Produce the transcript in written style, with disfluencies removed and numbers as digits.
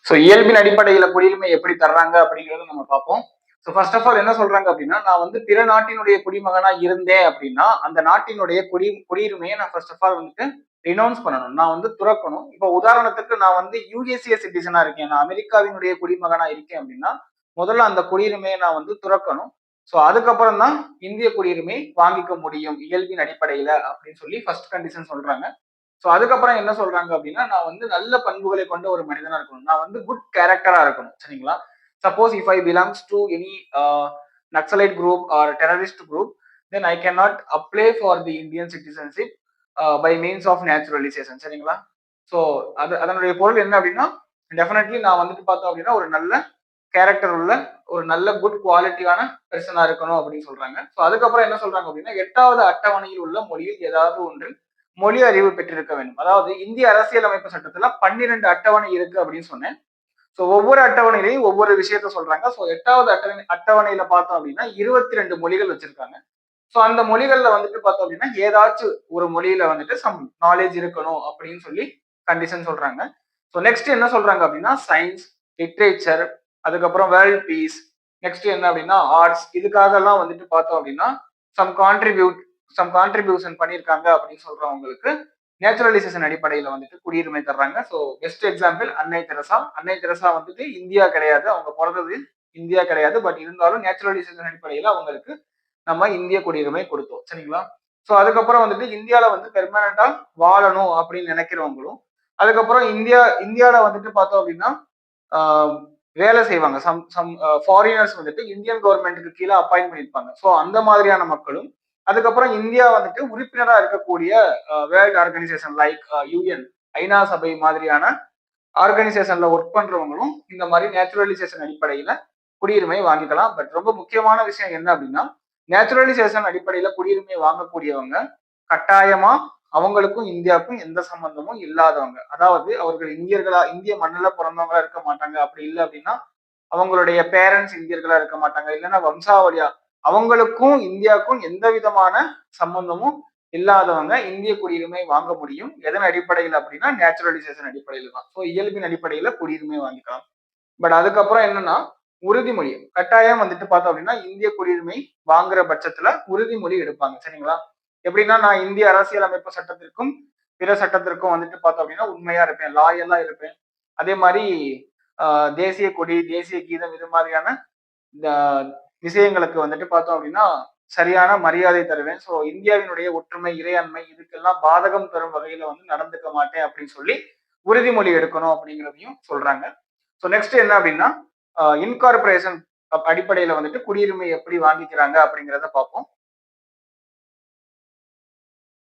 So இயல்பின் அடிப்படையில குடியுரிமை எப்படி தர்றாங்க அப்படிங்கறத நம்ம பார்ப்போம். ஸோ ஃபர்ஸ்ட் ஆஃப் ஆல் என்ன சொல்றாங்க அப்படின்னா, நான் வந்து பிற நாட்டினுடைய குடிமகனா இருந்தேன் அப்படின்னா அந்த நாட்டினுடைய குடியுரிமையை நான் ஃபர்ஸ்ட் ஆஃப் ஆல் வந்துட்டு ரினௌன்ஸ் பண்ணணும். நான் வந்து துறக்கணும். இப்போ உதாரணத்துக்கு நான் வந்து யுஎஸ்ஏ சிட்டிசனா இருக்கேன், நான் அமெரிக்காவினுடைய குடிமகனா இருக்கேன் அப்படின்னா முதல்ல அந்த குடியுரிமையை நான் வந்து துறக்கணும். ஸோ அதுக்கப்புறம் தான் இந்திய குடியுரிமை வாங்கிக்க முடியும் இயல்பின் அடிப்படையில அப்படின்னு சொல்லி ஃபர்ஸ்ட் கண்டிஷன் சொல்றாங்க. ஸோ அதுக்கப்புறம் என்ன சொல்றாங்க அப்படின்னா, நான் வந்து நல்ல பண்புகளை கொண்ட ஒரு மனிதனா இருக்கணும். நான் வந்து குட் கேரக்டரா இருக்கணும். சரிங்களா? Suppose if I belongs to any naxalite group or terrorist group, then I can not apply for the Indian citizenship by means of naturalisation. சரிங்களா? ஸோ அதனுடைய பொருள் என்ன அப்படின்னா, டெஃபினெட்லி நான் வந்துட்டு பார்த்தோம் அப்படின்னா ஒரு நல்ல கேரக்டர் உள்ள ஒரு நல்ல குட் குவாலிட்டியான பெர்சனா இருக்கணும் அப்படின்னு சொல்றாங்க. ஸோ அதுக்கப்புறம் என்ன சொல்றாங்க அப்படின்னா, 8வது அட்டவணையில் உள்ள மொழியில் ஏதாவது ஒன்றில் மொழி அறிவு பெற்றிருக்க வேண்டும். அதாவது இந்திய அரசியலமைப்பு சட்டத்துல 12 அட்டவணை இருக்கு அப்படின்னு சொன்னேன். ஸோ ஒவ்வொரு அட்டவணையிலையும் ஒவ்வொரு விஷயத்த சொல்றாங்க. ஸோ 8வது அட்டவணையில பார்த்தோம் அப்படின்னா 22 மொழிகள் வச்சிருக்காங்க. ஸோ அந்த மொழிகள்ல வந்துட்டு பார்த்தோம் அப்படின்னா ஏதாச்சும் ஒரு மொழியில வந்துட்டு சம் நாலேஜ் இருக்கணும் அப்படின்னு சொல்லி கண்டிஷன் சொல்றாங்க. ஸோ நெக்ஸ்ட் என்ன சொல்றாங்க அப்படின்னா சயின்ஸ், லிட்ரேச்சர், அதுக்கப்புறம் வேர்ல்ட் பீஸ், நெக்ஸ்ட் என்ன அப்படின்னா ஆர்ட்ஸ், இதுக்காக எல்லாம் வந்துட்டு பார்த்தோம் அப்படின்னா சம் கான்ட்ரிபியூட் சம் கான்ட்ரிபியூஷன் பண்ணியிருக்காங்க அப்படின்னு சொல்றவங்களுக்கு நேச்சுரலைசேஷன் அடிப்படையில வந்துட்டு குடியுரிமை தர்றாங்க. ஸோ பெஸ்ட் எக்ஸாம்பிள் அன்னை தெரசா. அன்னை தெரசா வந்துட்டு இந்தியா கிடையாது, அவங்க பிறந்தது இந்தியா கிடையாது. பட் இருந்தாலும் நேச்சுரலைசேஷன் அடிப்படையில அவங்களுக்கு நம்ம இந்திய குடியுரிமை கொடுத்தோம். சரிங்களா? ஸோ அதுக்கப்புறம் வந்துட்டு இந்தியால வந்து பெர்மனண்டா வாழணும் அப்படின்னு நினைக்கிறவங்களும், அதுக்கப்புறம் இந்தியால வந்துட்டு பார்த்தோம் அப்படின்னா வேலை செய்வாங்க. சம் சம் ஃபாரினர்ஸ் வந்துட்டு இந்தியன் கவர்மெண்ட்டுக்கு கீழே அப்பாயிண்ட் பண்ணியிருப்பாங்க. ஸோ அந்த மாதிரியான மக்களும், அதுக்கப்புறம் இந்தியா வந்துட்டு உறுப்பினரா இருக்கக்கூடிய வேர்ல்ட் ஆர்கனைசேஷன் லைக் யூஎன், ஐநா சபை மாதிரியான ஆர்கனைசேஷன்ல ஒர்க் பண்றவங்களும் இந்த மாதிரி நேச்சுரலைசேஷன் அடிப்படையில குடியுரிமை வாங்கிக்கலாம். பட் ரொம்ப முக்கியமான விஷயம் என்ன அப்படின்னா, நேச்சுரலைசேஷன் அடிப்படையில குடியுரிமை வாங்கக்கூடியவங்க கட்டாயமா அவங்களுக்கும் இந்தியாவுக்கும் எந்த சம்பந்தமும் இல்லாதவங்க. அதாவது அவர்கள் இந்திய மண்ணில பிறந்தவங்களா இருக்க மாட்டாங்க. அப்படி இல்லை அப்படின்னா அவங்களுடைய பேரண்ட்ஸ் இந்தியர்களா இருக்க மாட்டாங்க. இல்லைன்னா வம்சாவளியா அவங்களுக்கும் இந்தியாவுக்கும் எந்த விதமான சம்பந்தமும் இல்லாதவங்க இந்திய குடியுரிமை வாங்க முடியும். எதன் அடிப்படையில் அப்படின்னா நேச்சுரலைசேஷன் அடிப்படையில தான். ஸோ இயல்பின் அடிப்படையில குடியுரிமை வாங்கிக்கலாம். பட் அதுக்கப்புறம் என்னன்னா உறுதிமொழி கட்டாயம் வந்துட்டு பார்த்தோம் அப்படின்னா இந்திய குடியுரிமை வாங்குற பட்சத்துல உறுதிமொழி எடுப்பாங்க. சரிங்களா? எப்படின்னா நான் இந்திய அரசியலமைப்பு சட்டத்திற்கும் பிற சட்டத்திற்கும் வந்துட்டு பார்த்தோம் அப்படின்னா உண்மையா இருப்பேன், லாயலா இருப்பேன். அதே மாதிரி தேசிய கொடி, தேசிய கீதம் இது மாதிரியான இந்த விஷயங்களுக்கு வந்துட்டு பார்த்தோம் அப்படின்னா சரியான மரியாதை தருவேன். ஸோ இந்தியாவினுடைய ஒற்றுமை, இறையாண்மை இதுக்கெல்லாம் பாதகம் தரும் வகையில வந்து நடந்துக்க மாட்டேன் அப்படின்னு சொல்லி உறுதிமொழி எடுக்கணும் அப்படிங்கிறதையும் சொல்றாங்க. ஸோ நெக்ஸ்ட் என்ன அப்படின்னா இன்கார்பரேஷன் அடிப்படையில வந்துட்டு குடியுரிமை எப்படி வாங்கிக்கிறாங்க அப்படிங்கிறத பார்ப்போம்.